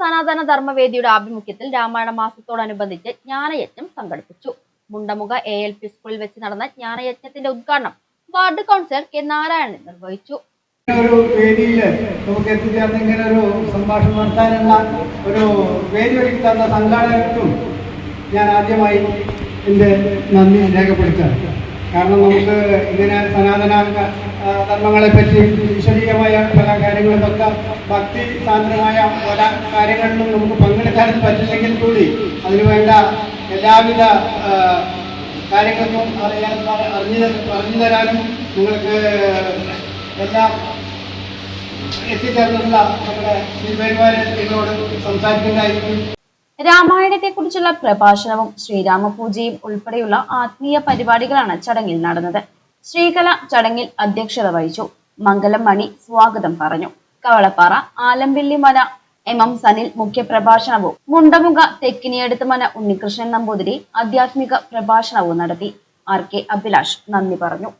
സനാതന ധർമ്മവേദിയുടെ ആഭിമുഖ്യത്തിൽ രാമായണ മാസത്തോടനുബന്ധിച്ച് ജ്ഞാനയജ്ഞം സംഘടിപ്പിച്ചു. മുണ്ടമുഖ ALP സ്കൂളിൽ വെച്ച് നടന്ന ജ്ഞാനയജ്ഞത്തിന്റെ ഉദ്ഘാടനം വാർഡ് കൗൺസിലർ കെ നാരായണൻ നിർവഹിച്ചു. ഒരു വേദിയിൽ നമുക്ക് എത്തിച്ചേർന്ന് ഇങ്ങനെ ഒരു സംഭാഷണം നടത്താനുള്ള ഒരു വേദി ഒരുക്കി തന്ന സംഘാടകർക്കും ഞാൻ ആദ്യമായി എൻ്റെ നന്ദി രേഖപ്പെടുത്തുകയാണ്. കാരണം നമുക്ക് ഇങ്ങനെ സനാതന ധർമ്മങ്ങളെ പറ്റി വിശദീയമായ പല കാര്യങ്ങളുമൊക്കെ ഭക്തി സാന്ദ്രമായ പല കാര്യങ്ങളിലും നമുക്ക് പങ്കെടുക്കാൻ പറ്റില്ലെങ്കിൽ കൂടി അതിനുവേണ്ട എല്ലാവിധ കാര്യങ്ങൾക്കും പറഞ്ഞു തരാനും നിങ്ങൾക്ക് എല്ലാം എത്തിച്ചേർന്നുള്ള നമ്മുടെ ശ്രീപരിവാരങ്ങളോട് സംസാരിക്കുന്നതായിരിക്കും. രാമായണത്തെക്കുറിച്ചുള്ള പ്രഭാഷണവും ശ്രീരാമപൂജയും ഉൾപ്പെടെയുള്ള ആത്മീയ പരിപാടികളാണ് ചടങ്ങിൽ നടന്നത്. ശ്രീകല ചടങ്ങിൽ അധ്യക്ഷത വഹിച്ചു. മംഗലം മണി സ്വാഗതം പറഞ്ഞു. കവളപ്പാറ ആലമ്പിള്ളിമന MM സനിൽ മുഖ്യപ്രഭാഷണവും മുണ്ടമുഖ തെക്കിനിയടുത്തുമന ഉണ്ണികൃഷ്ണൻ നമ്പൂതിരി ആധ്യാത്മിക പ്രഭാഷണവും നടത്തി. RK അഭിലാഷ് നന്ദി പറഞ്ഞു.